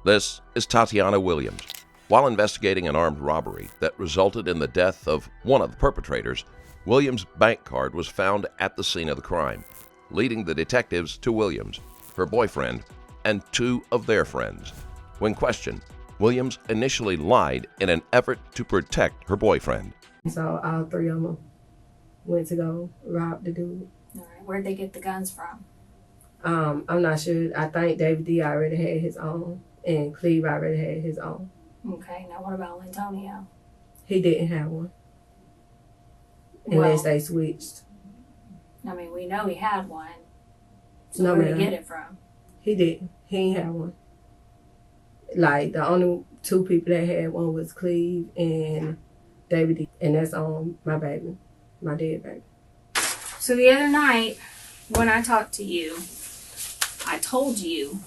This is Tatiana Williams. While investigating an armed robbery that resulted in the death of one of the perpetrators, Williams' bank card was found at the scene of the crime, leading the detectives to Williams, her boyfriend, and two of their friends. When questioned, Williams initially lied in an effort to protect her boyfriend. So all three of them went to go rob the dude. All right. Where'd they get the guns from? I'm not sure. I think David D already had his own, and Cleve already had his own. Okay. Now what about Lantonio? He didn't have one. Unless they switched. I mean, we know he had one. So No, where did ma'am. he get it from? He didn't. He ain't have one. Like, the only two people that had one was Cleve and David D. And that's on my baby, my dead baby. So the other night, when I talked to you, I told you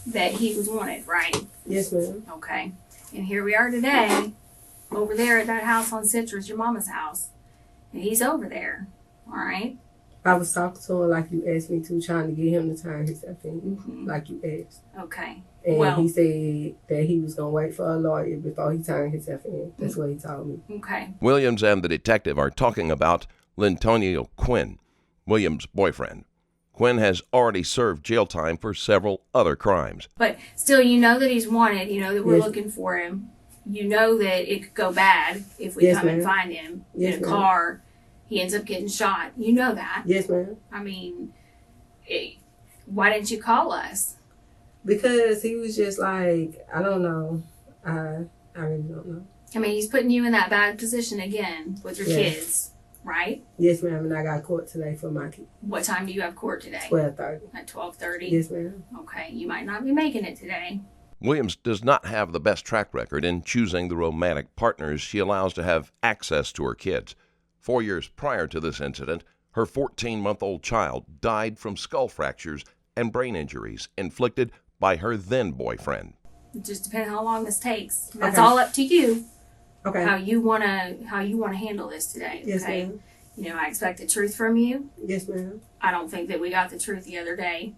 that he was wanted, right? Yes, ma'am. Okay. And here we are today, over there at that house on Citrus, your mama's house. And he's over there, all right? I was talking to him like you asked me to, trying to get him to turn himself in, like you asked. Okay. And he said that he was going to wait for a lawyer before he turned himself in. That's what he told me. Okay. Williams and the detective are talking about Lantonio Quinn, Williams' boyfriend. Quinn has already served jail time for several other crimes. But still, you know that he's wanted. You know that we're Yes. looking for him. You know that it could go bad if we Yes, come and ma'am. find him Yes, in a ma'am. car. He ends up getting shot. You know that. Yes, ma'am. I mean, why didn't you call us? Because he was just like, I don't know. I really don't know. I mean, he's putting you in that bad position again with your Yes. kids, right? Yes, ma'am. And I got court today for my kid. What time do you have court today? 12:30. At 12:30? Yes, ma'am. Okay, you might not be making it today. Williams does not have the best track record in choosing the romantic partners she allows to have access to her kids. 4 years prior to this incident, her 14-month-old child died from skull fractures and brain injuries inflicted by her then-boyfriend. It just depends how long this takes. That's Okay. all up to you. Okay. How you wanna handle this today. Yes, Okay. ma'am. You know, I expect the truth from you. Yes, ma'am. I don't think that we got the truth the other day.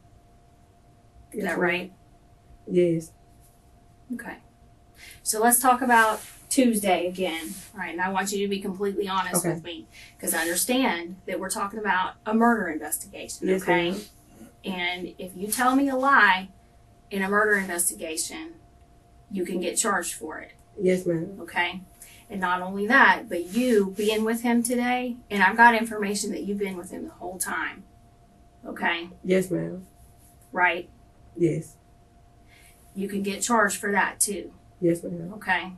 Is Yes, that ma'am. right? Yes. Okay. So let's talk about Tuesday again. All right, and I want you to be completely honest Okay. with me because I understand that we're talking about a murder investigation, Yes, okay? ma'am. And if you tell me a lie in a murder investigation, you can get charged for it, Yes, ma'am. okay? And not only that, but you being with him today, and I've got information that you've been with him the whole time, okay? Yes, ma'am. Right? Yes. You can get charged for that too, Yes, ma'am. okay?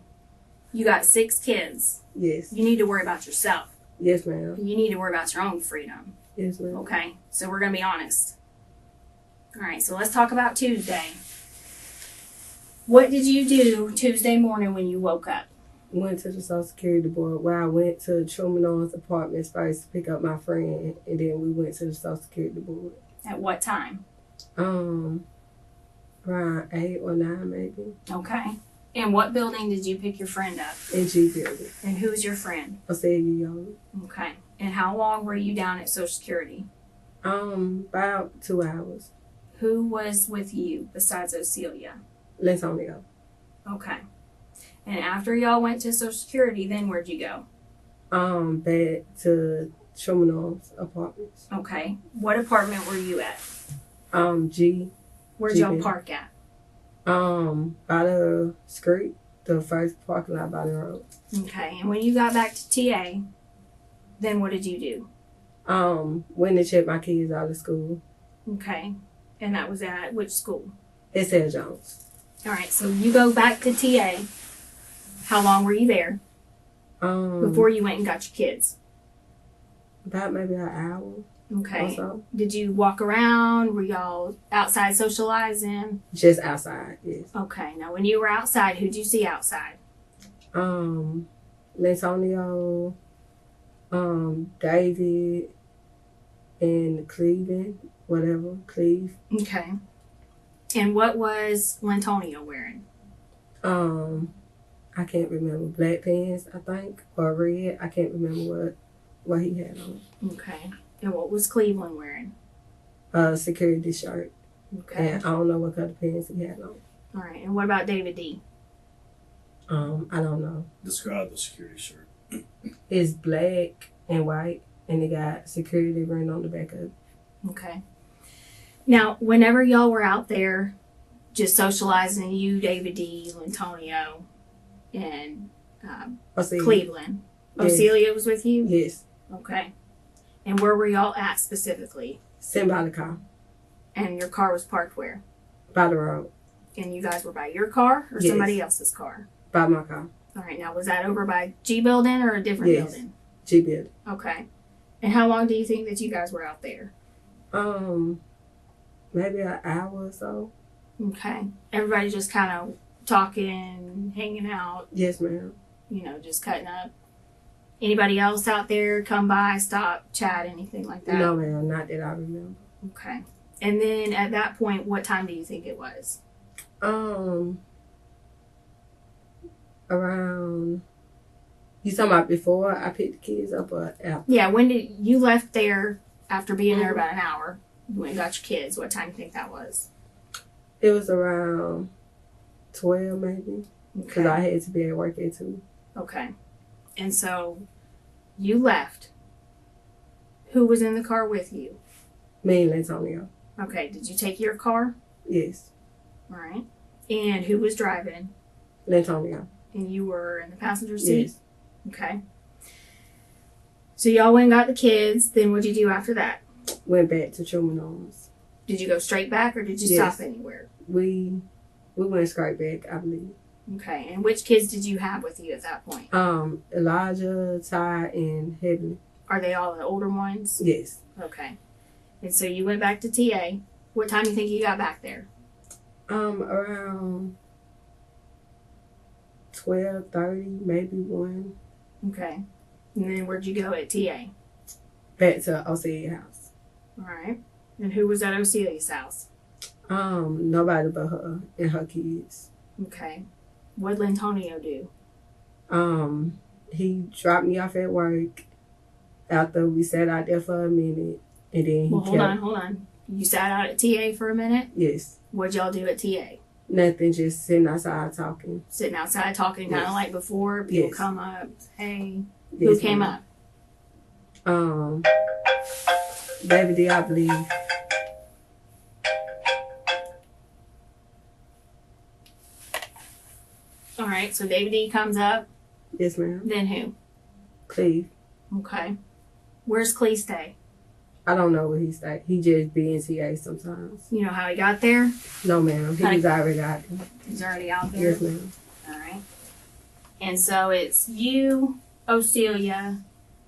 You got 6 kids. Yes. You need to worry about yourself. Yes, ma'am. You need to worry about your own freedom. Yes, ma'am. Okay? So we're going to be honest. All right, so let's talk about Tuesday. What did you do Tuesday morning when you woke up? Went to the Social Security Board where I went to Trumanon's apartments first to pick up my friend, and then we went to the Social Security Board. At what time? Around 8 or 9 maybe. Okay. And what building did you pick your friend up? In G building. And who's your friend? I said you Okay. And how long were you down at Social Security? about 2 hours. Who was with you besides Ocelia? Lantonio. Okay. And after y'all went to Social Security, then where'd you go? Back to Trumanon's apartments. Okay. What apartment were you at? G. Where'd G y'all building. park at? By the street, the first parking lot by the road. Okay. And when you got back to TA, then what did you do? Went to check my kids out of school. Okay. And that was at which school? S.L. Jones. All right. So you go back to TA. How long were you there before you went and got your kids? About maybe an hour Okay. or so. Did you walk around? Were y'all outside socializing? Just outside, yes. Okay. Now, when you were outside, who'd you see outside? Lantonio, David, and Cleveland, whatever, Cleve. Okay. And what was Lantonio wearing? I can't remember. Black pants, I think, or red. I can't remember what he had on. Okay. And what was Cleveland wearing? Security shirt. Okay. And I don't know what color pants he had on. All right. And what about David D? I don't know. Describe the security shirt. It's black and white, and it got security written on the back of it. Okay. Now, whenever y'all were out there just socializing, you, David D., Lantonio, and Cleveland, Yes. Ocelia was with you? Yes. Okay. And where were y'all at specifically? Sitting by the car. And your car was parked where? By the road. And you guys were by your car or Yes. somebody else's car? By my car. All right. Now, was that over by G Building or a different Yes. building? G building. Okay. And how long do you think that you guys were out there? Maybe an hour or so. Okay. Everybody just kind of talking, hanging out, Yes, ma'am. just cutting up. Anybody else out there come by, stop, chat, anything like that? No, ma'am. Not that I remember. Okay. And then at that point, what time do you think it was? Around. You talking about before I picked the kids up or after? Yeah, when did you left there after being there about an hour? You went and got your kids. What time do you think that was? It was around 12 maybe. Because I had to be at work at 2. Okay. And so you left. Who was in the car with you? Me and Antonio. Okay. Did you take your car? Yes. All right. And who was driving? Antonio. And you were in the passenger seat? Yes. Okay. So y'all went and got the kids. Then what'd you do after that? Went back to Truman Arms. Did you go straight back or did you Yes. stop anywhere? We went straight back, I believe. Okay. And which kids did you have with you at that point? Elijah, Ty, and Heavenly. Are they all the older ones? Yes. Okay. And so you went back to TA. What time do you think you got back there? Around 12:30, maybe 1. Okay. And then where'd you go at TA? Back to Osage house. All right. And who was at Ocelia's house? Nobody but her and her kids. Okay. What'd Lantonio do? He dropped me off at work after we sat out there for a minute, and then he Hold on. You sat out at TA for a minute? Yes. What'd y'all do at TA? Nothing, just sitting outside talking. Sitting outside talking, kind of Yes. like before. People Yes. come up. Hey. Who Yes, came ma'am. up? Baby D, I believe. All right. So David D comes up. Yes, ma'am. Then who? Cleve. Okay. Where's Clee stay? I don't know where he stayed. He just be in TA sometimes. You know how he got there? No, ma'am. He was already out there. He's already out there. Yes, ma'am. All right. And so it's you, Ocelia,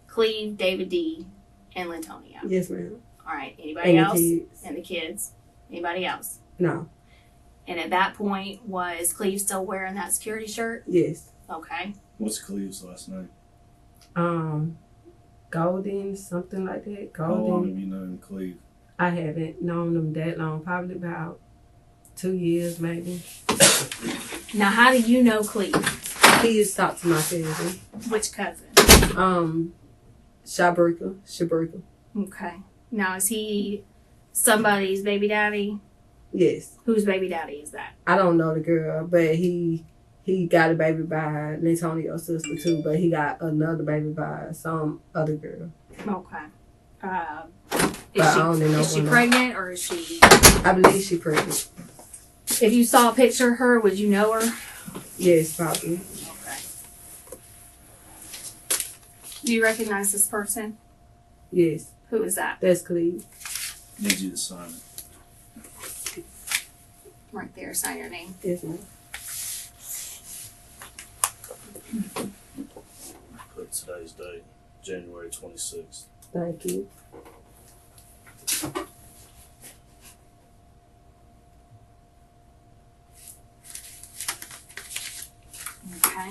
Cleve, David D, and Lantonio. Yes, ma'am. All right. Anybody And else? the kids. And the kids. Anybody else? No. And at that point, was Cleve still wearing that security shirt? Yes. Okay. What's Cleve's last name? Golden, something like that. How long Golden. have you known Cleve? I haven't known them that long. Probably about 2 years, maybe. Now, how do you know Cleve? He used to talk to my cousin. Which cousin? Shabrika. Okay. Now, is he somebody's baby daddy? Yes. Whose baby daddy is that? I don't know the girl, but he got a baby by Antonio's sister too, but he got another baby by some other girl. Okay. I Is she pregnant or is she? I believe she pregnant. If you saw a picture of her, would you know her? Yes, probably. Okay. Do you recognize this person? Yes. Who is that? That's Cleve. Need you to sign it. Right there. Sign your name. Yes, ma'am. Put today's date, January 26th. Thank you. Okay.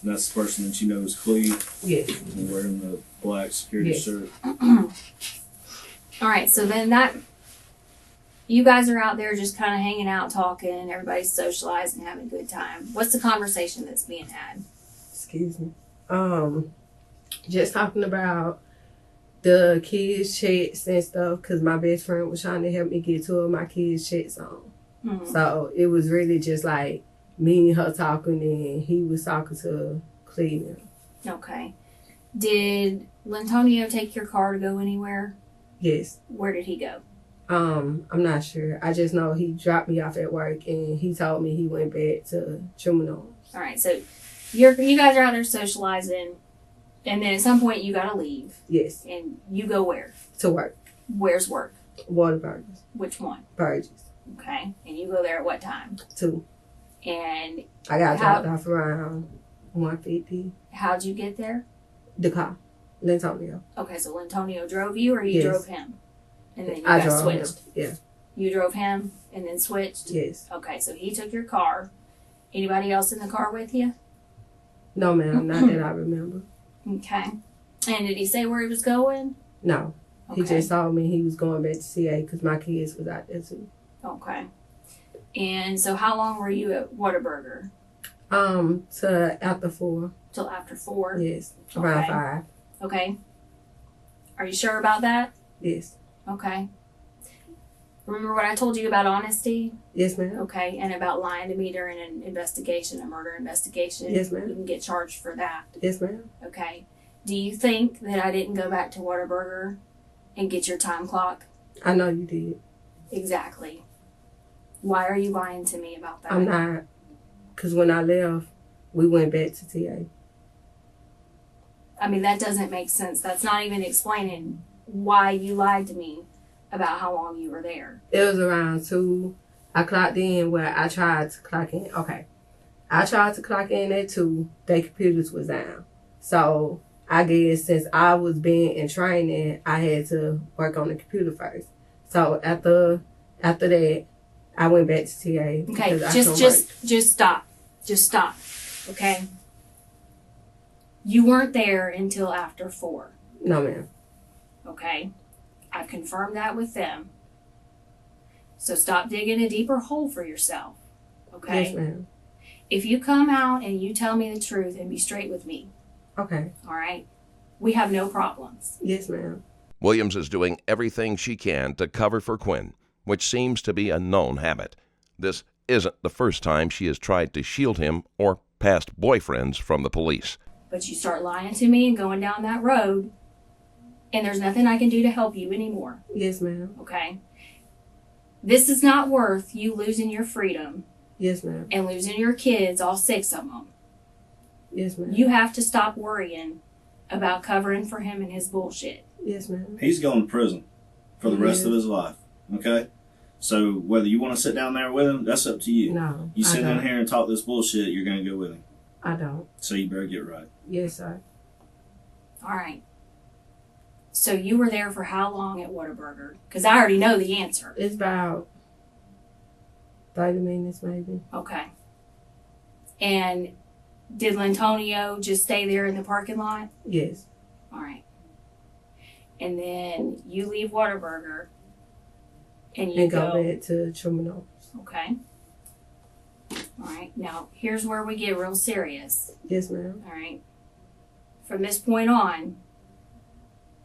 And that's the person that you know is Cleve, Yes. and wearing the black security Yes. shirt. All right. So then you guys are out there just kind of hanging out, talking. Everybody's socializing, having a good time. What's the conversation that's being had? Excuse me. Just talking about the kids' checks and stuff, because my best friend was trying to help me get 2 of my kids' checks on. Mhm. So it was really just like me and her talking, and he was talking to Cleveland. Okay. Did Lantonio take your car to go anywhere? Yes. Where did he go? I'm not sure. I just know he dropped me off at work, and he told me he went back to Terminal. All right, so you guys are out there socializing, and then at some point you gotta leave, Yes. and you go where? To work. Where's work? Whataburgers. Which one? Burgers. Okay, and you go there at what time? 2. And I got How- dropped off around 1:50. how'd you get there? The car. Lantonio. Okay, so Lantonio drove you, or you Yes. drove him, and then you I guys drove him. switched. Yeah. You drove him, and then switched. Yes. Okay, so he took your car. Anybody else in the car with you? No, ma'am. Not that I remember. Okay. And did he say where he was going? No. He Okay. just told me he was going back to CA because my kids was out there too. Okay. And so how long were you at Whataburger? To after 4. Till after 4? Yes. Around Okay. 5. Okay. Are you sure about that? Yes. Okay. Remember what I told you about honesty? Yes, ma'am. Okay. And about lying to me during an investigation, a murder investigation? Yes, ma'am. You can get charged for that. Yes, ma'am. Okay. Do you think that I didn't go back to Whataburger and get your time clock? I know you did. Exactly. Why are you lying to me about that? I'm not. Because when I left, we went back to TA. I mean, that doesn't make sense. That's not even explaining why you lied to me about how long you were there. It was around 2. I clocked in where I tried to clock in. Okay. I tried to clock in at 2. Their computers was down. So I guess since I was being in training, I had to work on the computer first. So after that, I went back to TA. Okay, because I couldn't work. just stop. Just stop. Okay? You weren't there until after 4. No, ma'am. Okay? I've confirmed that with them. So stop digging a deeper hole for yourself. Okay? Yes, ma'am. If you come out and you tell me the truth and be straight with me, Okay. all right? We have no problems. Yes, ma'am. Williams is doing everything she can to cover for Quinn, which seems to be a known habit. This isn't the first time she has tried to shield him or past boyfriends from the police. But you start lying to me and going down that road, and there's nothing I can do to help you anymore. Yes, ma'am. Okay? This is not worth you losing your freedom Yes, ma'am. and losing your kids, all 6 of them. Yes, ma'am. You have to stop worrying about covering for him and his bullshit. Yes, ma'am. He's going to prison for the rest of his life. Okay? So whether you want to sit down there with him, that's up to you. No. You sit I in don't. here and talk this bullshit, you're going to go with him. I don't. So you better get right. Yes, sir. All right. So you were there for how long at Whataburger? Because I already know the answer. It's about 30 minutes, maybe. Okay. And did Lantonio just stay there in the parking lot? Yes. All right. And then you leave Whataburger and you And go back to Terminal. Okay. All right. Now, here's where we get real serious. Yes, ma'am. All right. From this point on,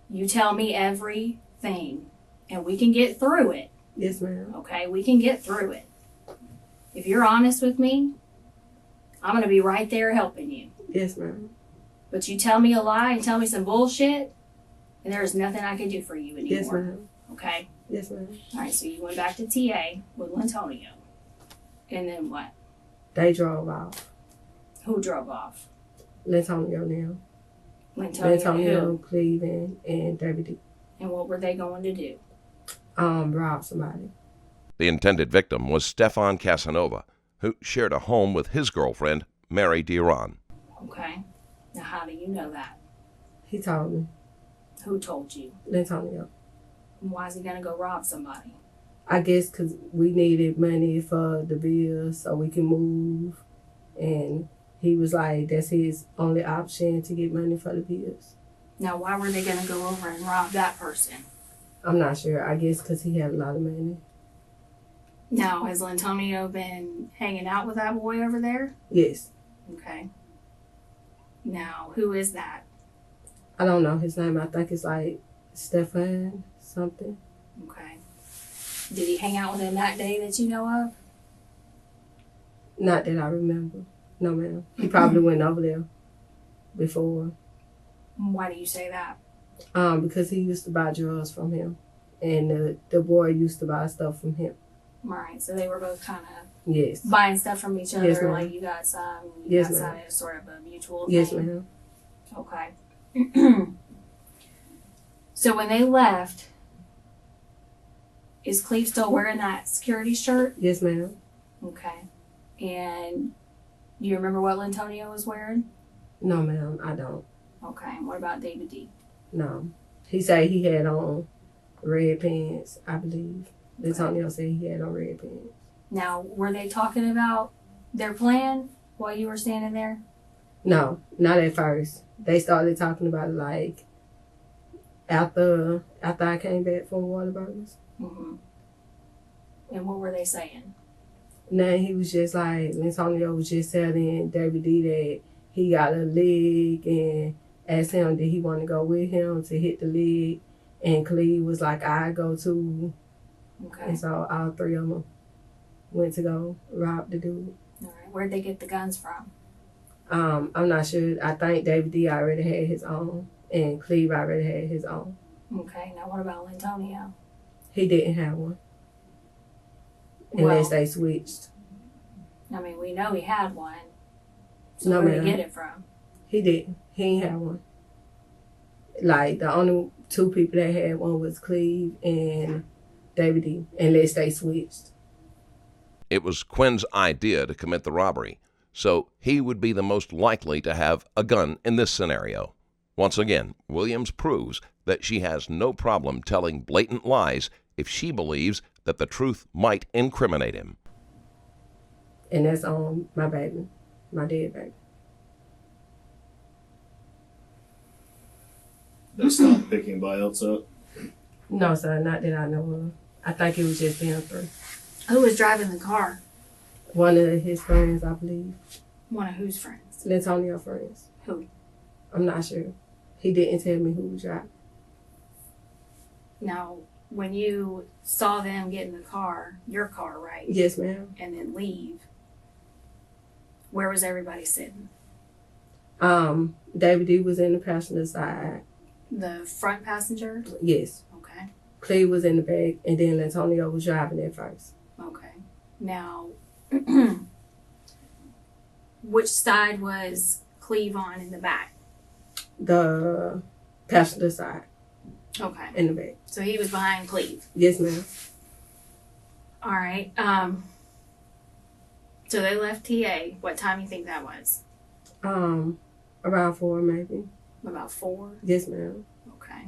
you tell me everything and we can get through it. Yes, ma'am. Okay? We can get through it. If you're honest with me, I'm going to be right there helping you. Yes, ma'am. But you tell me a lie and tell me some bullshit, and there is nothing I can do for you anymore. Yes, ma'am. Okay? Yes, ma'am. All right, so you went back to TA with Lantonio. And then what? They drove off. Who drove off? Lantonio now. Lantonio, Lantonio, who? Cleveland, and David. And what were they going to do? Rob somebody. The intended victim was Stefan Casanova, who shared a home with his girlfriend, Mary Diron. Okay. Now, how do you know that? He told me. Who told you? Lantonio. And why is he going to go rob somebody? I guess because we needed money for the bills so we can move. And he was like, that's his only option to get money for the bills. Now, why were they going to go over and rob that person? I'm not sure. I guess because he had a lot of money. Now, has Lantonio been hanging out with that boy over there? Yes. Okay. Now, who is that? I don't know his name. I think it's like Stefan something. Okay. Did he hang out with him that day that you know of? Not that I remember. No, ma'am. He probably went over there before. Why do you say that? Because he used to buy drugs from him. And the boy used to buy stuff from him. Right, so they were both kind of Yes. buying stuff from each other. Yes, ma'am. Like you got some, Yes, got ma'am. some. It was sort of a mutual Yes, thing. ma'am. Okay. So when they left, is Cleve still wearing that security shirt? Yes, ma'am. Okay. And do you remember what Lantonio was wearing? No, ma'am, I don't. Okay. And what about David D? No. He said he had on red pants, I believe. Antonio said he had on red pants. Now, were they talking about their plan while you were standing there? No, not at first. They started talking about it like after I came back from Waterburgers. Mm-hmm. And what were they saying? Now he was just like, Antonio was just telling David D that he got a leg and asked him did he want to go with him to hit the leg. And Cleve was like, I go too. Okay. And so all three of them went to go rob the dude. All right. Where'd they get the guns from? I'm not sure. I think David D already had his own, and Cleve already had his own. Okay. Now, what about Lantonio? He didn't have one. Unless Well, they switched. I mean, we know he had one. So No, where'd he ma'am. get it from? He didn't. He ain't have one. Like, the only two people that had one was Cleve and David D, unless they switched. It was Quinn's idea to commit the robbery, so he would be the most likely to have a gun in this scenario. Once again, Williams proves that she has no problem telling blatant lies if she believes that the truth might incriminate him. And that's on my baby, my dead baby. They stopped picking anybody else up. No, sir, not that I know of. I think it was just them three. Who was driving the car? One of his friends, I believe. One of whose friends? Antonio friends. Who? I'm not sure. He didn't tell me who was driving. Now, when you saw them get in the car, your car, right? Yes, ma'am. And then leave, where was everybody sitting? David D was in the passenger side. The front passenger? Yes. Okay. Cleve was in the back, and then Antonio was driving at first. Okay. Now, which side was Cleve on in the back? The passenger side Okay. in the back. So he was behind Cleve. Yes, ma'am. All right. So they left TA. What time do you think that was? Around 4 maybe. About 4? Yes, ma'am. Okay.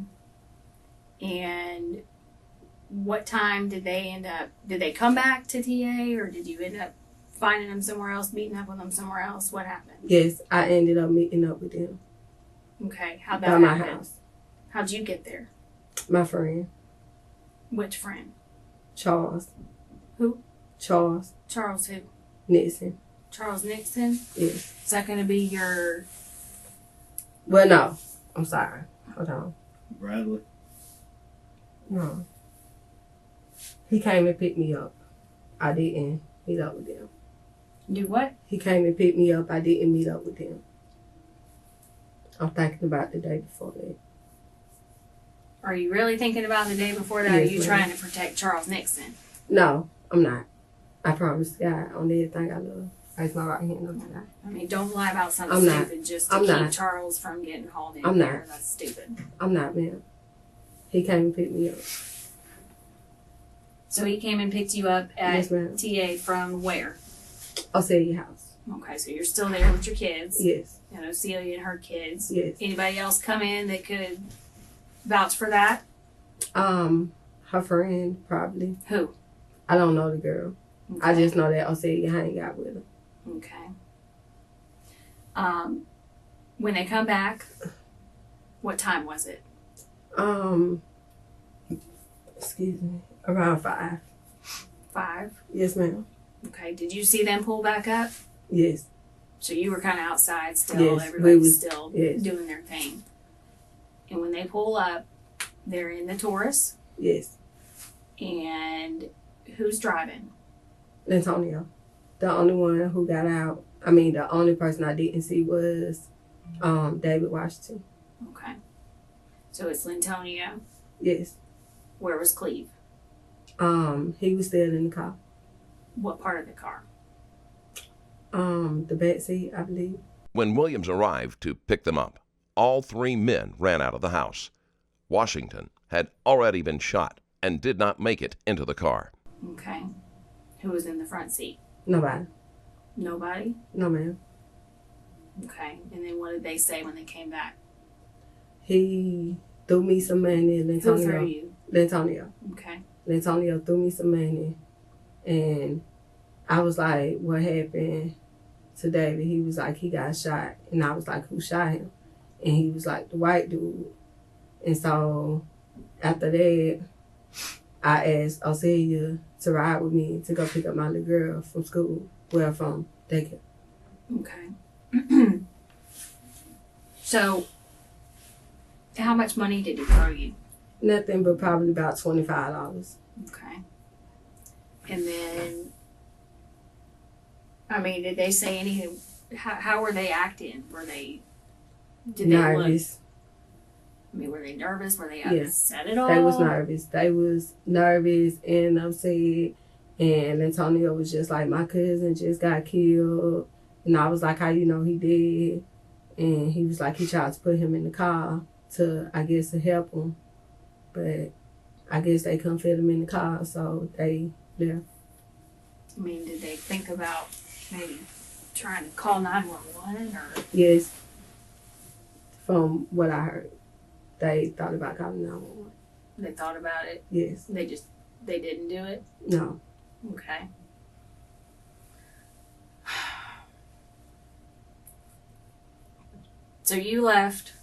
And what time did they come back to TA, or did you end up finding them somewhere else, meeting up with them somewhere else? What happened? Yes, I ended up meeting up with them Okay. How'd by that my happen? house. How'd you get there? My friend, Which friend? Charles. Who? Charles Charles who? Nixon. Charles Nixon? Yes. Is that going to be your... Well, no. I'm sorry. Hold on. Bradley. No. He came and picked me up. I didn't meet up with them. Do what? He came and picked me up. I didn't meet up with them. I'm thinking about the day before that. Are you really thinking about the day before that? Or are Yes, you ma'am. trying to protect Charles Nixon? No, I'm not. I promise God on everything I love. Raise my right hand up to God. I mean, don't lie about something I'm not. stupid just to I'm keep not. Charles from getting hauled in I'm there. not. That's stupid. I'm not, ma'am. He came and picked me up. So he came and picked you up at Yes, ma'am. TA from where? Ocelia House. Okay, so you're still there with your kids. Yes. You know, Celia and her kids. Yes. Anybody else come in that could vouch for that? Her friend, probably. Who? I don't know the girl. I Okay. just know that Ocelia hang out with her. Okay. When they come back, what time was it? Excuse me. Around 5. 5? Yes, ma'am. Okay. Did you see them pull back up? Yes. So you were kind of outside still. Yes, Everybody we was was- still yes. doing their thing. And when they pull up, they're in the Taurus. Yes. And who's driving? Antonio. The only one who got out, I mean, the only person I didn't see was David Washington. Okay. So it's Lintonio. Yes. Where was Cleve? He was still in the car. What part of the car? The back seat, I believe. When Williams arrived to pick them up, all three men ran out of the house. Washington had already been shot and did not make it into the car. Okay. Who was in the front seat? Nobody. Nobody? No, ma'am. Okay. And then what did they say when they came back? He threw me some money. Who threw Lintonio. you? Lintonio. Okay. Lintonio threw me some money. And I was like, what happened to David? He was like, he got shot. And I was like, who shot him? And he was like, the white dude. And so after that, I asked Ocelia to ride with me to go pick up my little girl from school. Well, from daycare. Okay. So, how much money did he throw you? Nothing but probably about $25. Okay. And then, I mean, did they say anything? How were they acting? Did they look? Nervous. I mean, were they nervous? Were they Yeah. upset at all? They was nervous. They was nervous and upset. And Antonio was just like, my cousin just got killed. And I was like, how you know he did? And he was like, he tried to put him in the car to, I guess, to help him. But I guess they couldn't fit him in the car, so they left. I mean, did they think about maybe trying to call 911 or? Yes. From what I heard, they thought about calling 911. They thought about it? Yes. They didn't do it? No. Okay. So you left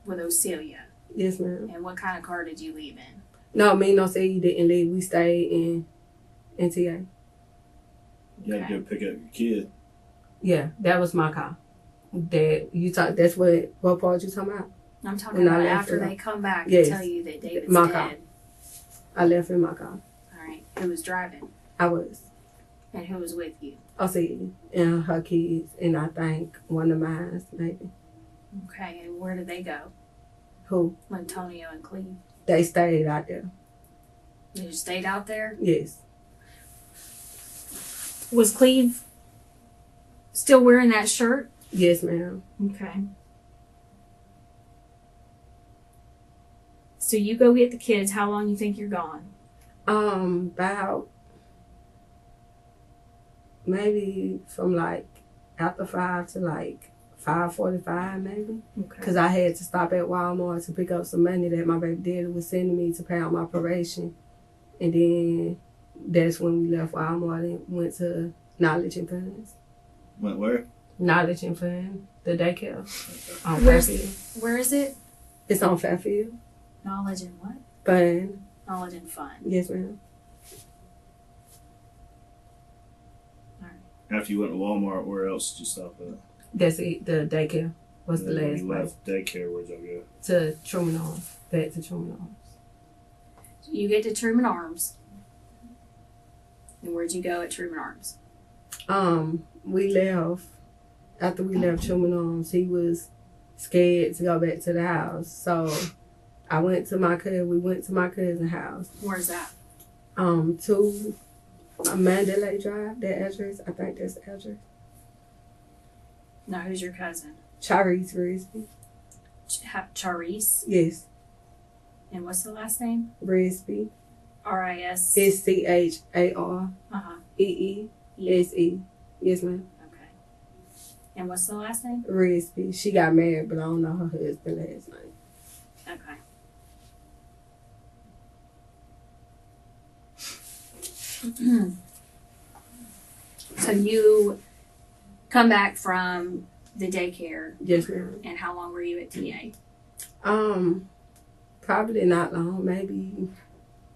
with Ocelia. Yes, ma'am. And what kind of car did you leave in? No, me and Ocelia didn't leave. We stayed in NTA. You had to go pick up your kid. Yeah, that was my car. That's what part you talking about? I'm talking When I about left after it. they come back Yes. and tell you that David's My dead. car. I left in my car. All right. Who was driving? I was. And who was with you? Ocelia and her kids, and I think one of mine, maybe. Okay. And where did they go? Who? Antonio and Cleve. They stayed out there. They just stayed out there? Yes. Was Cleve still wearing that shirt? Yes, ma'am. Okay. So you go get the kids. How long you think you're gone? About maybe from like after 5 to like 5:45 maybe. Okay. Because I had to stop at Walmart to pick up some money that my baby daddy was sending me to pay out my probation. And then that's when we left Walmart and went to Knowledge and Funds. Went where? Knowledge and Fun, the daycare on Where's- Fairfield. Where is it? It's on Fairfield. Knowledge and what? Fun. Knowledge and fun. Yes, ma'am. After you went to Walmart, where else did you stop at? That's it. The daycare was the And then when last you place. left daycare, where'd y'all go? To Truman Arms. Back to Truman Arms. You get to Truman Arms. And where'd you go at Truman Arms? We left. After we left Truman Arms, he was scared to go back to the house. So we went to my cousin's house. Where's that? To Mandalay Drive, that address. I think that's the address. Now, who's your cousin? Charisse Risby. Charisse. Yes. And what's the last name? Risby. R-I-S. SCHAREESE. Yes, ma'am. Okay. And what's the last name? Risby. She got married, but I don't know her husband's last name. Okay. So you come back from the daycare, Yes, ma'am. and how long were you at TA? Probably not long. Maybe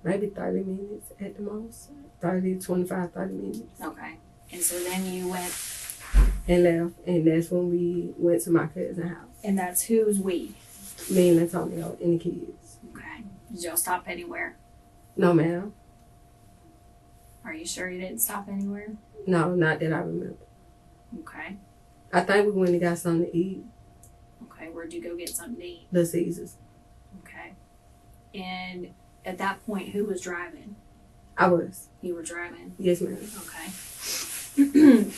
30 minutes at the most. 25, 30 minutes. Okay. And so then you went, And left. And that's when we went to my cousin's house. and that's who's we? Me and Antonio and the kids. Okay. Did y'all stop anywhere? No, ma'am. Are you sure you didn't stop anywhere? No, not that I remember. Okay. I think we went and got something to eat. Okay, where'd you go get something to eat? The Caesars. Okay. And at that point, who was driving? I was. You were driving? Yes, ma'am. Okay.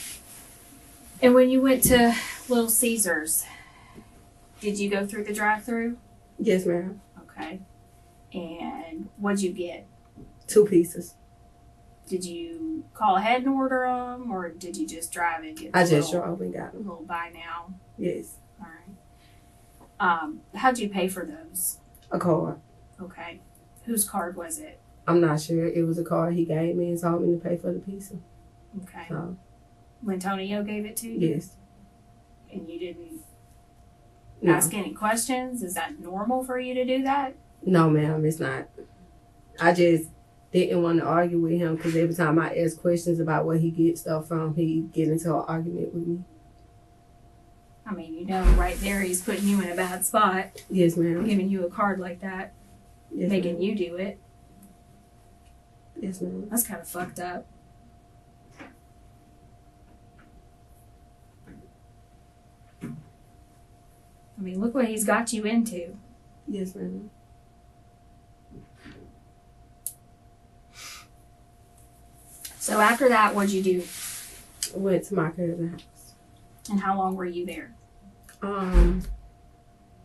And when you went to Little Caesars, did you go through the drive-thru? Yes, ma'am. Okay. And what'd you get? 2 pieces. Did you call ahead and order them, or did you just drive and get I just drove and got them. little buy now? Yes. All right. How'd you pay for those? A card. Okay. Whose card was it? I'm not sure. It was a card he gave me and told me to pay for the pizza. Okay. So, Antonio gave it to you? yes. And you didn't No. ask any questions? Is that normal for you to do that? No, ma'am, it's not. I just didn't want to argue with him because every time I ask questions about where he gets stuff from, he get into an argument with me. I mean, you know, right there he's putting you in a bad spot, Yes, ma'am. giving you a card like that, Yes, making ma'am. you do it. Yes, ma'am. That's kind of fucked up. I mean, look what he's got you into. Yes, ma'am. So after that, what'd you do? I went to my cousin's house. And how long were you there?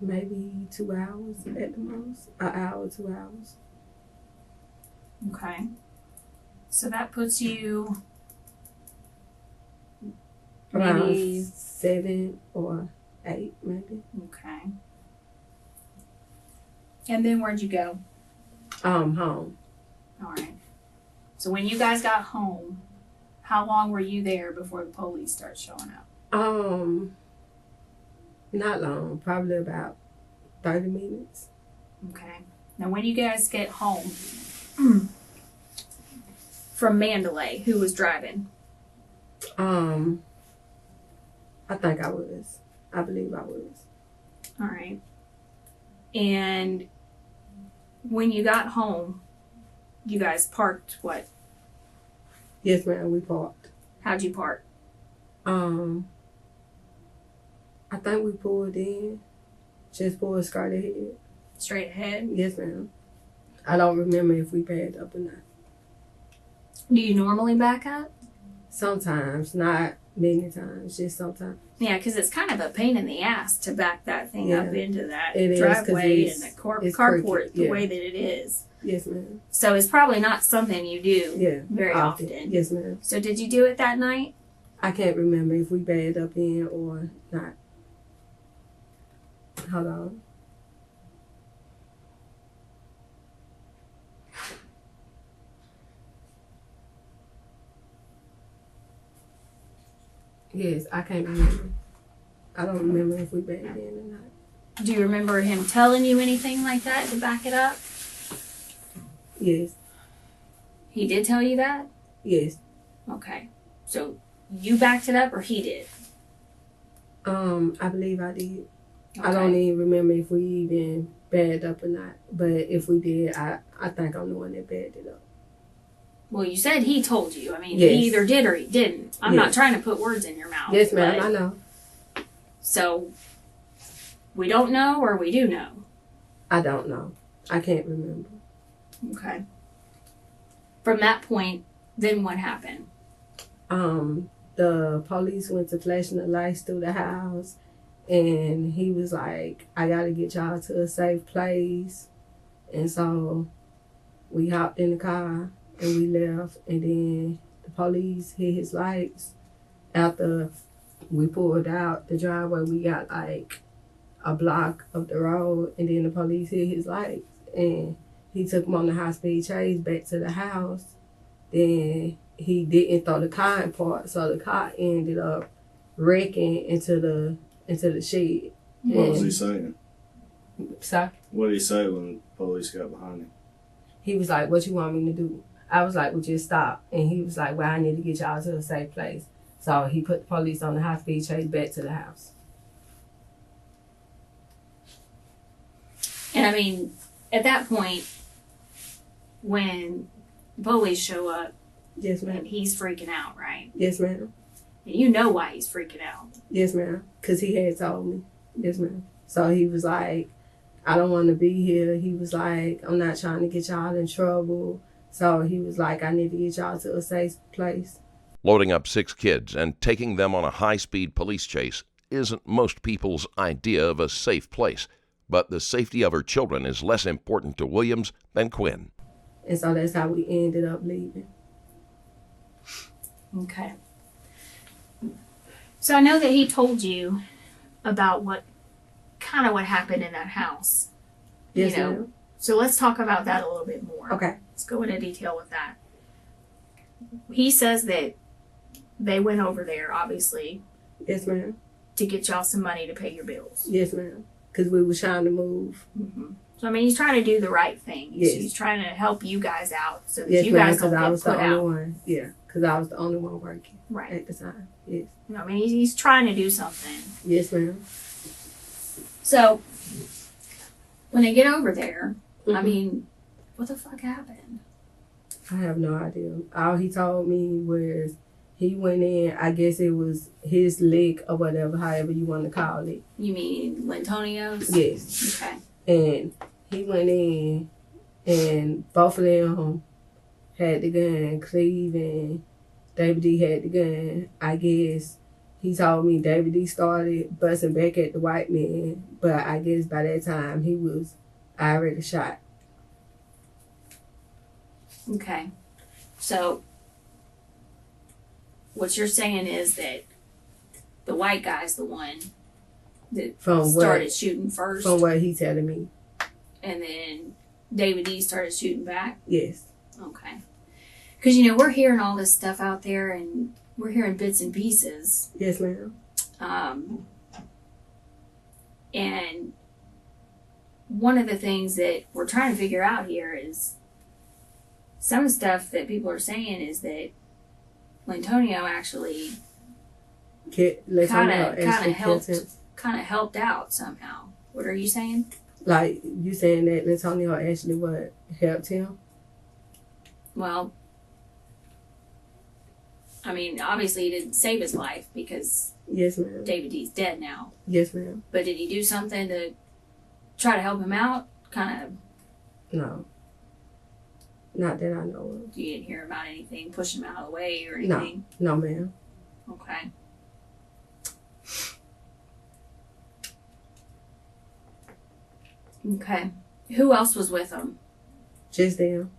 Maybe 2 hours at the most. An hour, 2 hours. Okay. So that puts you Around maybe 7 or 8, maybe. okay. And then where'd you go? Home. All right. So when you guys got home, how long were you there before the police start showing up? Not long. Probably about 30 minutes. Okay. Now when you guys get home from Mandalay, who was driving? I think I was. I believe I was. All right. And when you got home, you guys parked what? Yes, ma'am. We parked. How'd you park? I think we pulled in. Just pulled straight ahead. Straight ahead? Yes, ma'am. I don't remember if we backed up or not. Do you normally back up? Sometimes, not many times, just sometimes. Yeah, because it's kind of a pain in the ass to back that thing up Yeah. into that It is, 'cause driveway it's- and the it's carport crooked, the yeah. way that it is. Yes, ma'am. So it's probably not something you do Yeah. very often. Yes, ma'am. So did you do it that night? I can't remember if we backed up in or not. Hold on. Yes, I can't remember. I don't remember if we backed in or not. Do you remember him telling you anything like that to back it up? Yes, He did tell you that? yes. Okay. So you backed it up or he did? I believe I did. Okay. I don't even remember if we even backed up or not. But if we did, I think I'm the one that backed it up. Well, you said he told you. I mean, Yes. he either did or he didn't. I'm not Yes. trying to put words in your mouth. Yes, ma'am, but- I know. So we don't know or we do know? I don't know. I can't remember. Okay. From that point, then what happened? The police went to flashing the lights through the house, and he was like, I gotta get y'all to a safe place. And so we hopped in the car and we left, and then the police hit his lights. After we pulled out the driveway, we got like a block of the road, and then the police hit his lights, and he took him on the high-speed chase back to the house. Then he didn't throw the car in park, so the car ended up wrecking into the shed. What was he saying? So What did he say when the police got behind him? he was like, "What you want me to do?" I was like, "Well, just stop." And he was like, "Well, I need to get y'all to a safe place." So he put the police on the high-speed chase back to the house. And I mean, at that point, when the police show up, Yes, ma'am. And he's freaking out, right? Yes, ma'am. And you know why he's freaking out. Yes, ma'am. Because he had told me. Yes, ma'am. So he was like, I don't want to be here. He was like, I'm not trying to get y'all in trouble. So he was like, I need to get y'all to a safe place. Loading up 6 kids and taking them on a high-speed police chase isn't most people's idea of a safe place, but the safety of her children is less important to Williams than Quinn. And so that's how we ended up leaving. Okay. So I know that he told you about what happened in that house. Yes, you know, ma'am. So let's talk about that a little bit more. Okay. Let's go into detail with that. He says that they went over there, obviously, Yes, ma'am. to get y'all some money to pay your bills. Yes, ma'am. Because we were trying to move. Mm-hmm. So, I mean, he's trying to do the right thing. Yes. He's trying to help you guys out so that Yes, you ma'am. guys don't Because I get was the put only out. one. Yeah. Because I was the only one working Right. at the time. Yes. You know, I mean, he's trying to do something. Yes, ma'am. So, when they get over there, I Mhm. mean, what the fuck happened? I have no idea. All he told me was he went in, I guess it was his lick or whatever, however you want to call it. You mean Lantonio's? Yes. Okay. And he went in and both of them had the gun. Cleve and David D had the gun. I guess he told me David D started busting back at the white man, but I guess by that time he was already shot. Okay. So, what you're saying is that the white guy's the one that started shooting first, From what he telling me. and then David D started shooting back? Yes. Okay. Because, you know, we're hearing all this stuff out there, and we're hearing bits and pieces. Yes, ma'am. And one of the things that we're trying to figure out here is some of the stuff that people are saying is that Lantonio actually kind of helped out somehow. What are you saying? Like, you saying that Lantonio actually what helped him? Well, I mean, obviously he didn't save his life because Yes, ma'am. David D's dead now. Yes, ma'am. But did he do something to try to help him out? Kind of. No. Not that I know of. You didn't hear about anything, push him out of the way or anything? No, ma'am. Okay. Okay. Who else was with him? Just them.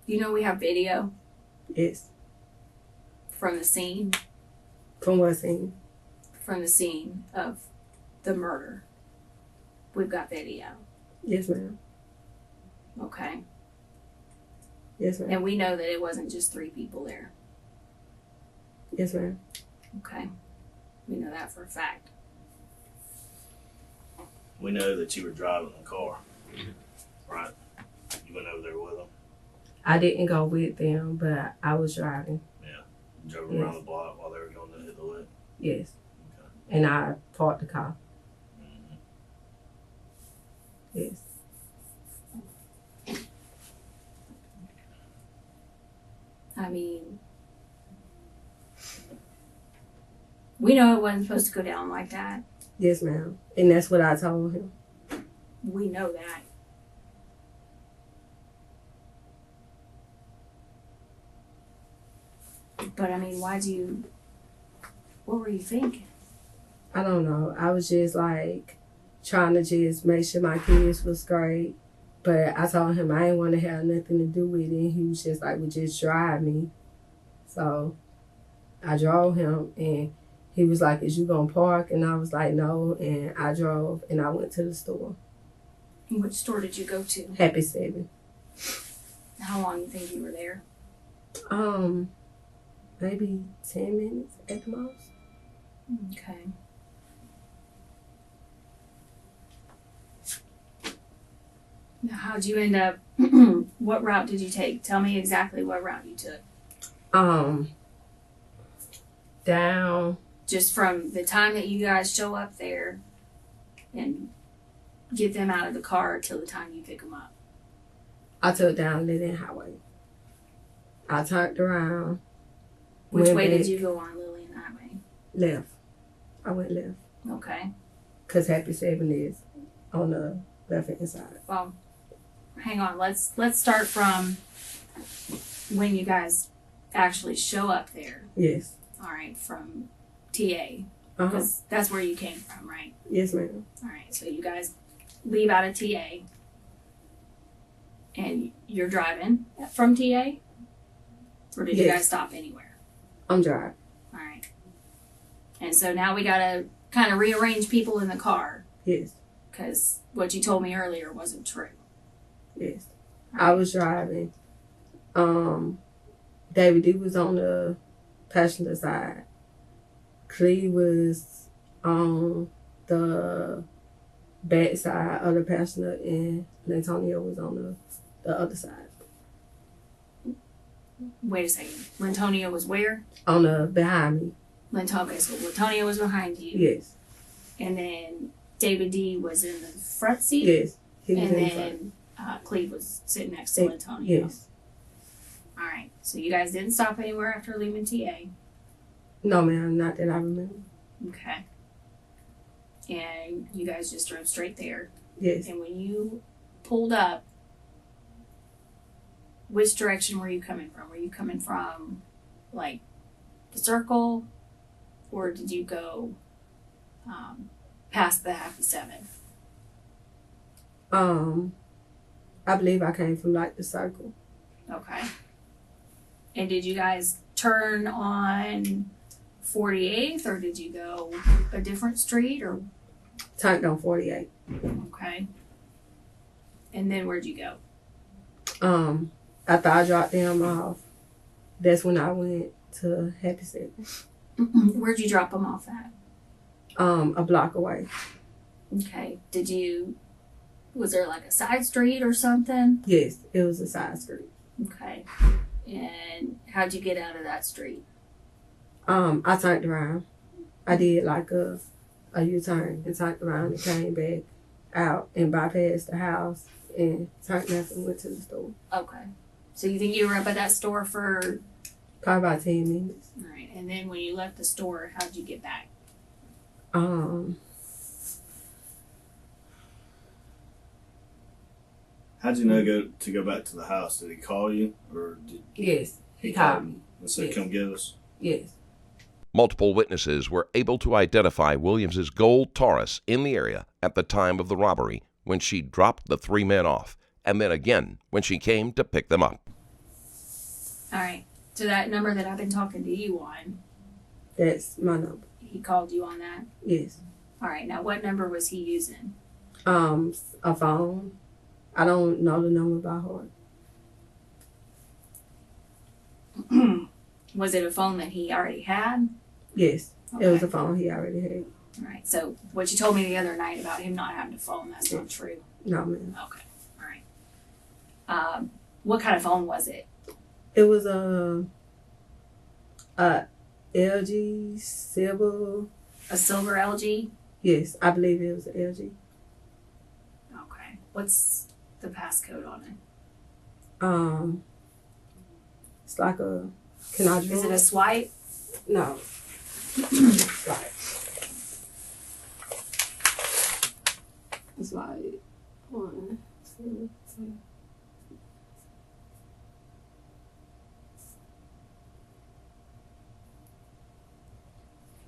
You know we have video Yes. from the scene? From what scene? From the scene of the murder. We've got video. Yes, ma'am. Okay. Yes, ma'am. And we know that it wasn't just 3 people there. Yes, ma'am. Okay. We know that for a fact. We know that you were driving the car, right? You went over there with them. I didn't go with them, but I was driving. Yeah. You drove Yes. around the block while they were going to hit the lick. Yes. Okay. And I parked the car. Mm-hmm. Yes. I mean, we know it wasn't supposed to go down like that. Yes, ma'am. And that's what I told him. We know that. But I mean, what were you thinking? I don't know. I was just like trying to just make sure my kids was great. But I told him I didn't want to have nothing to do with it. He was just like, well, just drive me. So I drove him and he was like, is you going to park? And I was like, no. And I drove and I went to the store. Which store did you go to? Happy 7. How long do you think you were there? Maybe 10 minutes at the most. Okay. Now, how'd you end up? What route did you take? Tell me exactly what route you took. Down. Just from the time that you guys show up there and get them out of the car till the time you pick them up. I took down Lillian Highway. I turned around. Which went way did back, you go on Lillian Highway? Left. I went left. Okay. Because Happy 7 is on the left-hand side. Well, hang on. Let's start from when you guys actually show up there. Yes. All right, from TA. Uh-huh. Because that's where you came from, right? Yes, ma'am. All right, so you guys leave out of TA. And you're driving from TA? Or did you Yes. guys stop anywhere? I'm driving. All right. And so now we got to kind of rearrange people in the car. Yes. Because what you told me earlier wasn't true. Yes. I was driving. David D was on the passenger side. Clee was on the back side of the passenger, and Antonio was on the other side. Wait a second. Lantonio was where? On the behind me. Okay, so Lantonio was behind you. Yes. And then David D was in the front seat. Yes. He was And in front. then Cleve was sitting next to Lantonio. Yes. All right. So you guys didn't stop anywhere after leaving TA. No, ma'am, not that I remember. Okay. And you guys just drove straight there. Yes. And when you pulled up, which direction were you coming from? Were you coming from, like, the circle? Or did you go past the Happy 7? I believe I came from, like, the circle. Okay. And did you guys turn on 48th, or did you go a different street, or? Turned on 48. Okay. And then where'd you go? After I dropped them off, that's when I went to Happy 7. Where'd you drop them off at? A block away. Okay. Was there like a side street or something? Yes, it was a side street. Okay. And how'd you get out of that street? I turned around. I did like a U-turn and turned around and came back out and bypassed the house and turned left and went to the store. Okay. So you think you were up at that store for? Probably about 10 minutes. All right. And then when you left the store, how'd you get back? How'd you know to go back to the house? Did he call you, or did Yes, he called me. and said, Yes. "Come get us"? Yes. Multiple witnesses were able to identify Williams's gold Taurus in the area at the time of the robbery when she dropped the three men off, and then again when she came to pick them up. All right. So that number that I've been talking to you on, That's my number. he called you on that? Yes. All right. Now, what number was he using? A phone. I don't know the number by heart. Was it a phone that he already had? Yes. Okay. It was a phone he already had. All right. So what you told me the other night about him not having a phone, that's not true. No, man. Okay. All right. What kind of phone was it? It was a LG silver. A silver LG? Yes, I believe it was an LG. Okay. What's the passcode on it? It's like a. Can I draw? Is it a swipe? No. Right. It's like 1, 2, 3.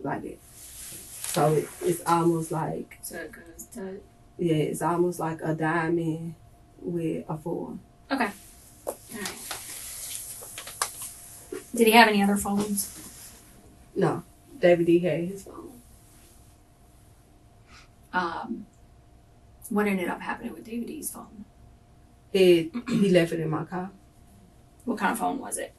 Like it. So it's almost like, So it goes to. yeah, it's almost like a diamond with a 4. Okay. All right. Did he have any other phones? No, David D had his phone. What ended up happening with David D's phone? He left it in my car. What kind of phone was it?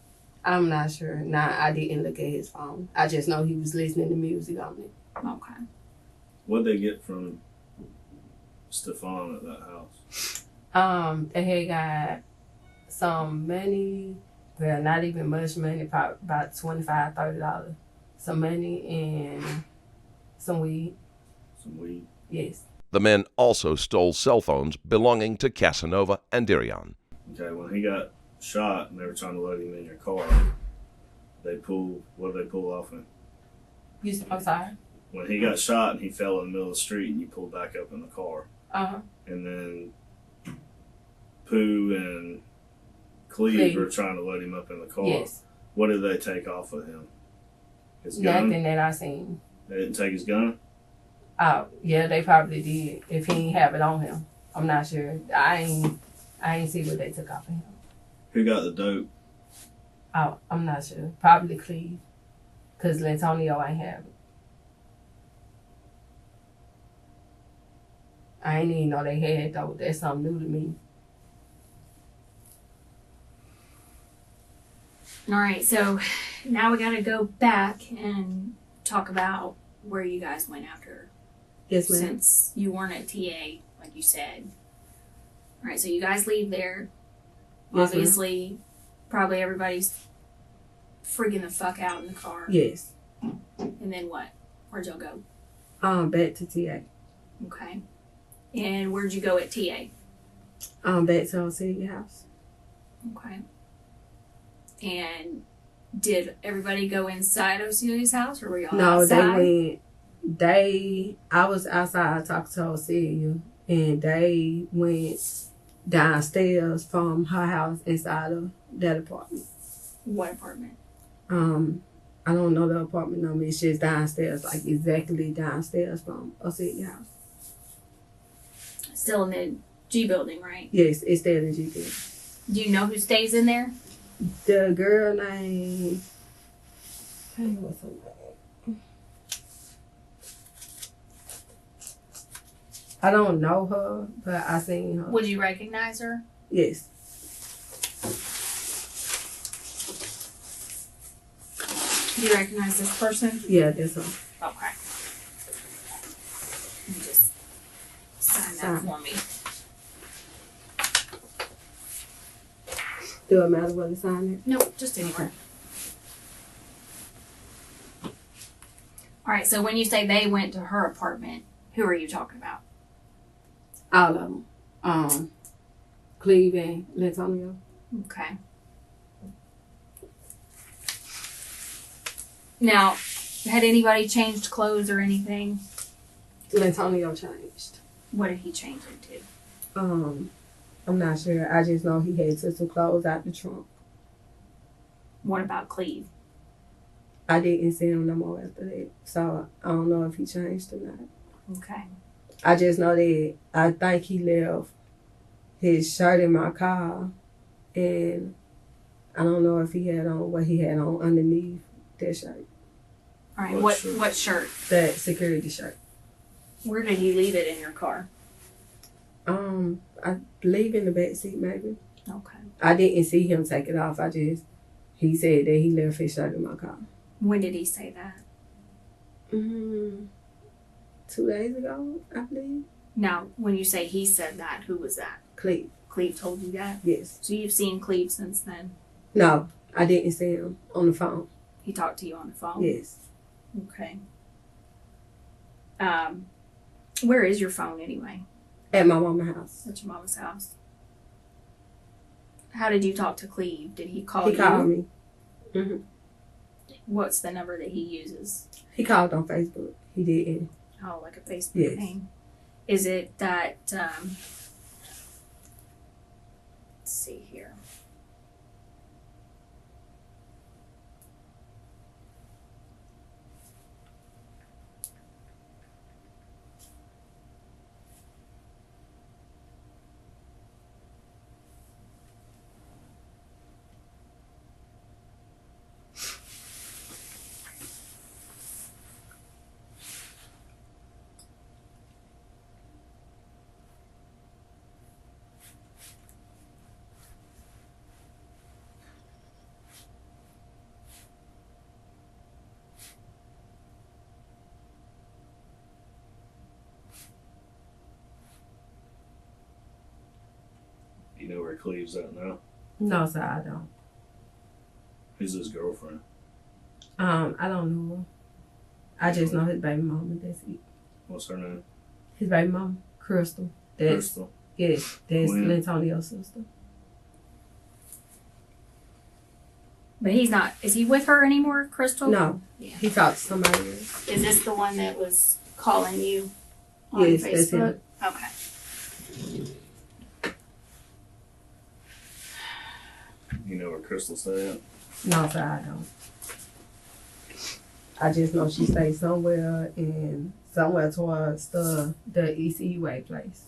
I'm not sure. I didn't look at his phone. I just know he was listening to music on it. Okay. What'd they get from Stefan at that house? They had got some money, well, not even much money, probably about $25, $30. Some money and some weed. Some weed. Yes. The men also stole cell phones belonging to Casanova and Dirion. Okay, when he got shot and they were trying to load him in your car, what did they pull off him? I'm sorry. When he got shot and he fell in the middle of the street and you pulled back up in the car. Uh-huh. And then Pooh and Cleve were trying to load him up in the car. Yes. What did they take off of him? His gun? Nothing that I seen. They didn't take his gun? Oh, yeah, they probably did. If he ain't have it on him. I'm not sure. I ain't see what they took off of him. Who got the dope? Oh, I'm not sure. Probably Cleve. Because Lantonio ain't have it. I ain't even know they had though. That's something new to me. All right, so now we got to go back and talk about where you guys went after. Yes, ma'am. Since you weren't at TA, like you said. All right, so you guys leave there. Yes, Obviously, probably everybody's freaking the fuck out in the car. Yes. And then what? Where'd y'all go? Back to TA. Okay. And where'd you go at TA? Back to our city house. Okay. And did everybody go inside Oselia's house, or were y'all outside? I was outside talking to Ocelia, and they went downstairs from her house inside of that apartment. What apartment? I don't know the apartment number. It's just downstairs, like exactly downstairs from Ocelia house. Still in the G building, right? Yes, it's there in G building. Do you know who stays in there? The girl named... What's her name? I don't know her, but I seen her. Would you recognize her? Yes. Do you recognize this person? Yeah, that's her. Okay. Let me just sign that for me. Do it matter what the sign is? Nope, just anywhere. All right, so when you say they went to her apartment, who are you talking about? All of them. Cleve and Lantonio. Okay. Now, had anybody changed clothes or anything? Lantonio changed. What did he change into? I'm not sure. I just know he had took some clothes out the trunk. What about Cleve? I didn't see him no more after that. So I don't know if he changed or not. Okay. I just know that I think he left his shirt in my car, and I don't know if he had on what he had on underneath that shirt. All right, what shirt? That security shirt. Where did he leave it in your car? I believe in the back seat maybe. Okay. I didn't see him take it off. He said that he left his shirt in my car. When did he say that? 2 days ago, I believe. Now, when you say he said that, who was that? Cleve. Cleve told you that? Yes. So you've seen Cleve since then? No, I didn't see him on the phone. He talked to you on the phone? Yes. Okay. Where is your phone anyway? At my mama's house. At your mama's house. How did you talk to Cleve? Did he call you? He called me. Mm-hmm. What's the number that he uses? He called on Facebook. He didn't. Oh, like a Facebook Yes. thing. Is it that, let's see here. You know where Cleve's at now? No, sir, I don't. Who's his girlfriend? I don't know her. I just know his baby mama. That's it. What's her name? His baby mama, Crystal. Crystal. Yes, that's When? Lantonio's sister. But he's not. Is he with her anymore, Crystal? No. Yeah. He talked to somebody else. Is this the one that was calling you on Yes, that's Facebook? him. Okay. You know where Crystal stay at? No, sir, I don't. I just know she stays somewhere towards the ECUA place.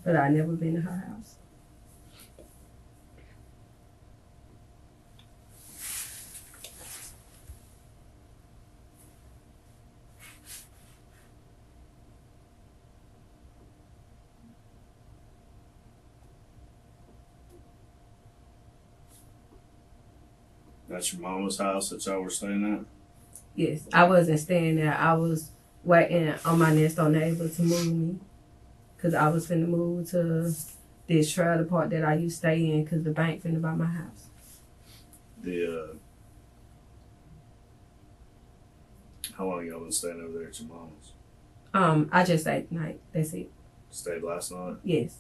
But I never been to her house. That's your mama's house that y'all were staying at? Yes, I wasn't staying there. I was waiting on my next door neighbor to move me. Because I was finna move to this trailer park that I used to stay in because the bank finna buy my house. How long y'all been staying over there at your mama's? I just stayed tonight. That's it. Stayed last night? Yes.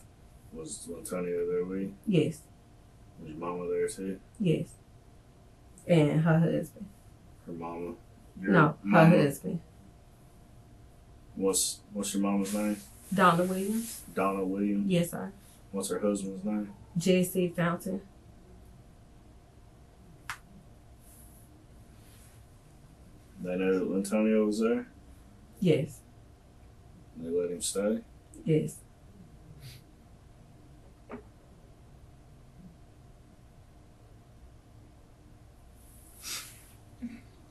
Was Antonio there with you? Yes. Was your mama there too? Yes. And her husband. Her mama? Her husband. What's your mama's name? Donna Williams. Donna Williams? Yes, sir. What's her husband's name? Jesse Fountain. They know that Antonio was there? Yes. They let him stay? Yes.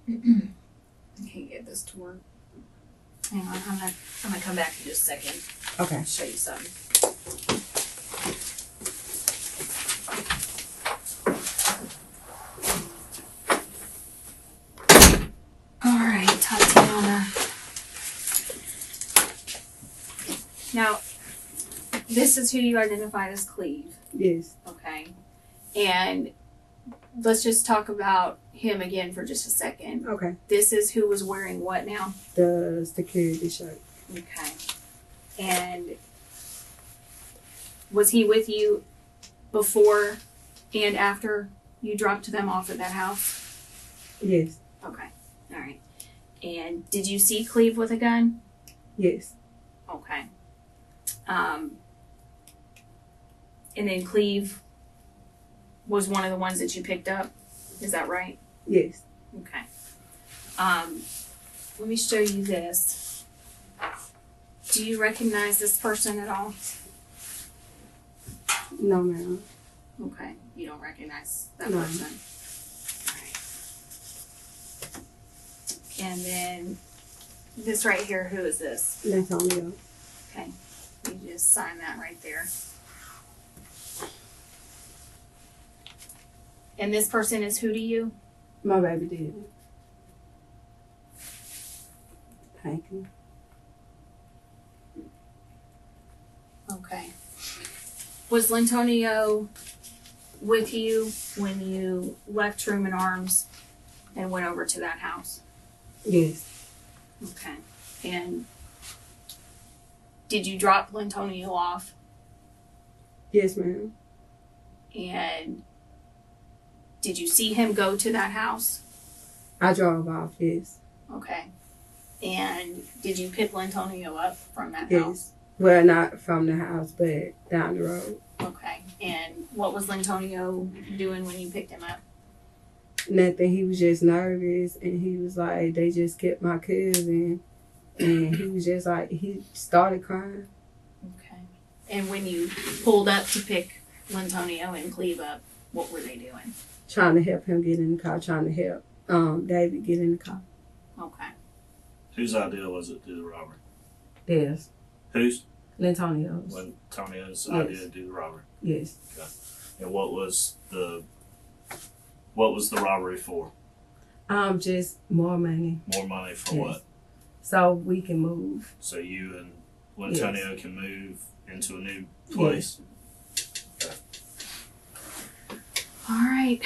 I can't get this to work. Hang on, I'm gonna come back in just a second. Okay. I'll show you something. All right, Tatiana. Now, this is who you identified as Cleve. Yes. Okay. And let's just talk about him again for just a second. Okay. This is who was wearing what now? The security shirt. Okay. And was he with you before and after you dropped them off at that house? Yes. Okay. All right. And did you see Cleve with a gun? Yes. Okay. And then Cleve was one of the ones that you picked up. Is that right? Yes. Okay. Let me show you this. Do you recognize this person at all? No, ma'am. Okay. You don't recognize that No. person. All right. And then this right here, who is this? Antonio. Okay. You just sign that right there. And this person is who to you? My baby did. Thank you. Okay. Was Lantonio with you when you left Truman and Arms and went over to that house? Yes. Okay. And did you drop Lantonio off? Yes, ma'am. And did you see him go to that house? I drove off, yes. Okay. And did you pick Lantonio up from that Yes. house? Well, not from the house, but down the road. Okay. And what was Lantonio doing when you picked him up? Nothing. He was just nervous, and he was like, they just kept my cousin. And he was just like, he started crying. Okay. And when you pulled up to pick Lantonio and Cleve up, what were they doing? Trying to help him get in the car, trying to help David get in the car. Okay. Whose idea was it to do the robbery? Yes. Whose? Lantonio's. Antonio's Yes. idea to do the robbery. Yes. And what was the robbery for? Just more money. More money for Yes. what? So we can move. So you and Lantonio can move into a new place. All right.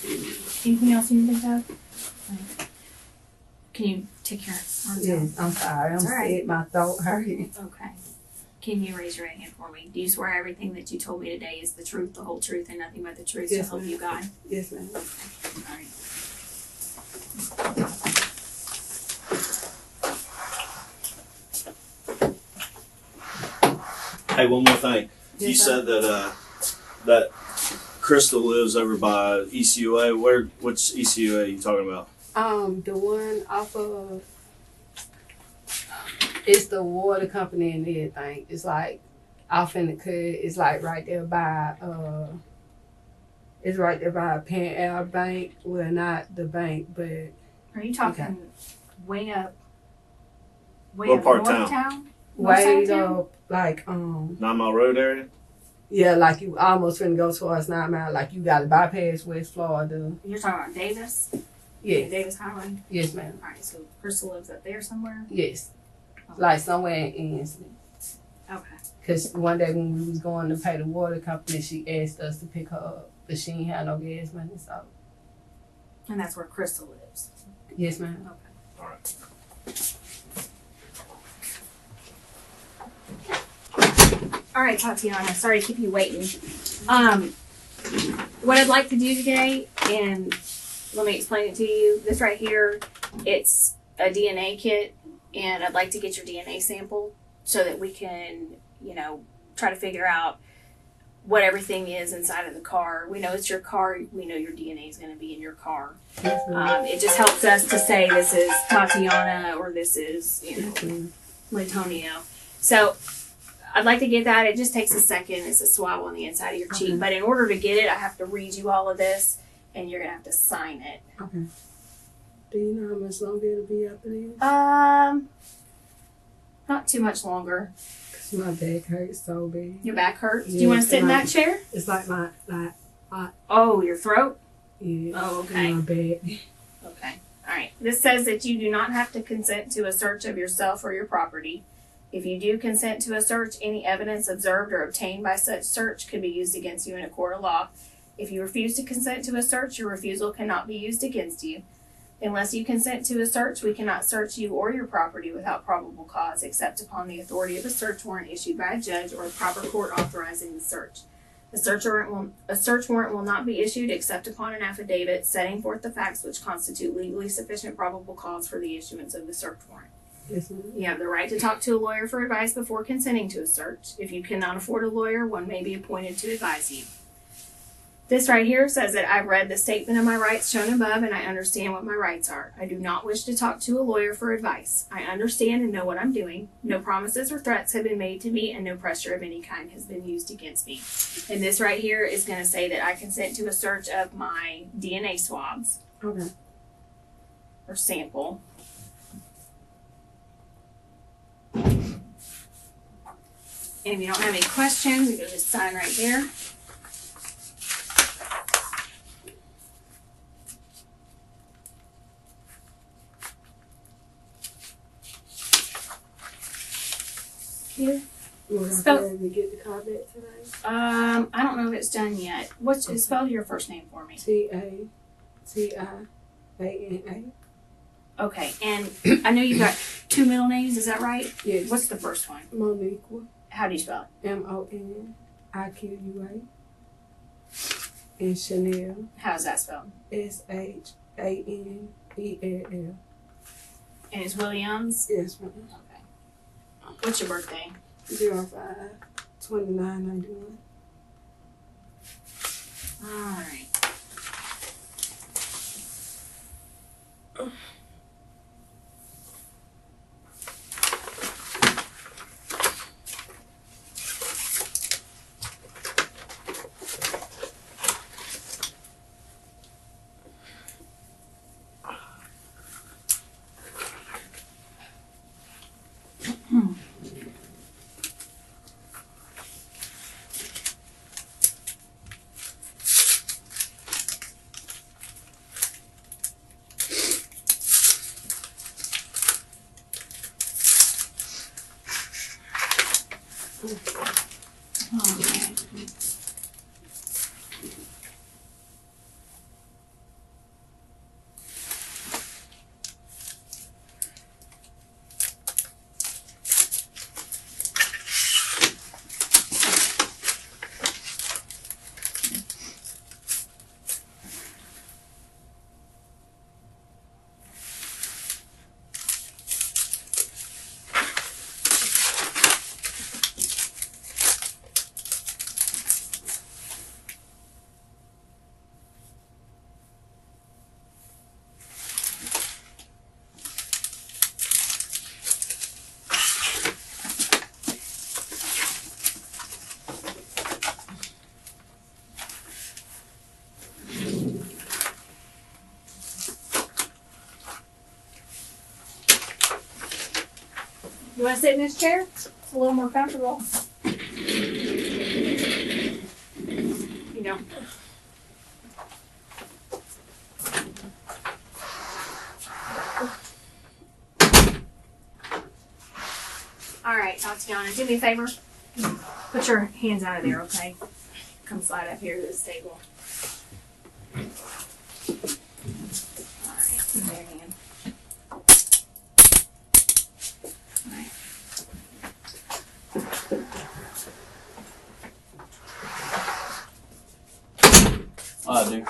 Anything else you need to think? Can you take your arms out? Yes. I'm sorry. I'm It's all right. sick. My throat hurt. Okay. Can you raise your right hand for me? Do you swear everything that you told me today is the truth, the whole truth, and nothing but the truth Yes, to help ma'am. you God? Yes, ma'am. All right. Hey, one more thing. You Yes, said that that Crystal lives over by ECUA. Which ECUA you talking about? The one off of, it's the water company and everything. It's like off in the cut. It's like right there by it's right there by Pan Air Bank. Well, not the bank, but Are you talking way up? Way What up part of north town? town? way North side town? up like 9 Mile Road area. yeah, like you almost finna go towards 9 Mile. Like you got to bypass West Florida. You're talking about Davis? Yes, Davis Highway? yes, ma'am. All right, so Crystal lives up there somewhere? Yes, like somewhere in Ansley. Okay. Cause one day when we was going to pay the water company, she asked us to pick her up, but she ain't had no gas money. So And that's where Crystal lives? yes, ma'am. Okay. All right. All right, Tatiana, sorry to keep you waiting. What I'd like to do today, and let me explain it to you. This right here, it's a DNA kit, and I'd like to get your DNA sample so that we can, try to figure out what everything is inside of the car. We know it's your car. We know your DNA is going to be in your car. Yes, ma'am. It just helps us to say this is Tatiana or this is, Lantonio. So I'd like to get that. It just takes a second. It's a swab on the inside of your cheek. Okay. But in order to get it, I have to read you all of this, and you're going to have to sign it. Okay. Do you know how much longer it'll be after this? Not too much longer. Cause my back hurts so bad. Your back hurts. Do Yeah, you want to sit in my- that chair? It's like my Oh, your throat? yeah. Oh, okay. My back. Okay. All right. This says that you do not have to consent to a search of yourself or your property. If you do consent to a search, any evidence observed or obtained by such search could be used against you in a court of law. If you refuse to consent to a search, your refusal cannot be used against you. Unless you consent to a search, we cannot search you or your property without probable cause, except upon the authority of a search warrant issued by a judge or a proper court authorizing the search. A search warrant will not be issued except upon an affidavit setting forth the facts which constitute legally sufficient probable cause for the issuance of the search warrant. Yes, ma'am. You have the right to talk to a lawyer for advice before consenting to a search. If you cannot afford a lawyer, one may be appointed to advise you. This right here says that I've read the statement of my rights shown above and I understand what my rights are. I do not wish to talk to a lawyer for advice. I understand and know what I'm doing. No promises or threats have been made to me and no pressure of any kind has been used against me. And this right here is going to say that I consent to a search of my DNA swabs Okay. or sample. And if you don't have any questions, you can just sign right there. Here. Will I Spell- be able to get the car back today? I don't know if it's done yet. Spell your first name for me. TATIANA. Okay, and I know you've got two middle names, is that right? Yes. What's the first one? Moniqua. How do you spell it? MONIQUA. And Chanel. How's that spelled? SHANELL. And it's Williams? Yes, ma'am. Okay. What's your birthday? 05-2991. Alright. You want to sit in this chair? It's a little more comfortable. You know. All right, Tatiana, do me a favor. Put your hands out of there, okay? Come slide up here to this table. All right, there you go. All right. I do.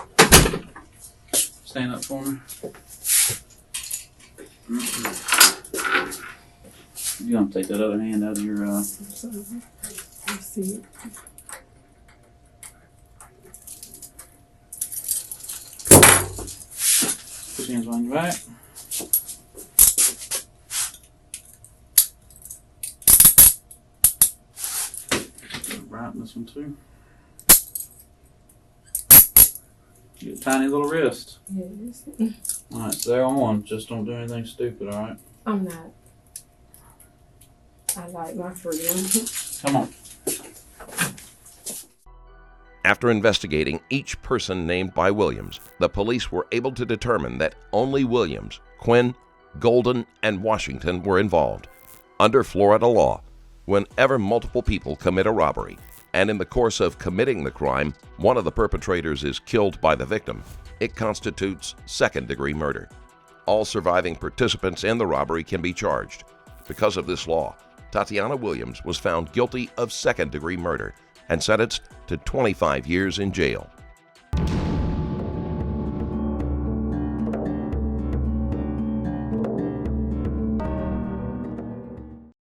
Stand up for me. You gonna take that other hand out of your I see it. Put your hands behind your back. Right in this one too. You got a tiny little wrist. Yes. Alright, so they're on. Just don't do anything stupid, alright? I'm not. I like my freedom. Come on. After investigating each person named by Williams, the police were able to determine that only Williams, Quinn, Golden, and Washington were involved. Under Florida law, whenever multiple people commit a robbery, and in the course of committing the crime, one of the perpetrators is killed by the victim, it constitutes second-degree murder. All surviving participants in the robbery can be charged. Because of this law, Tatiana Williams was found guilty of second-degree murder and sentenced to 25 years in jail.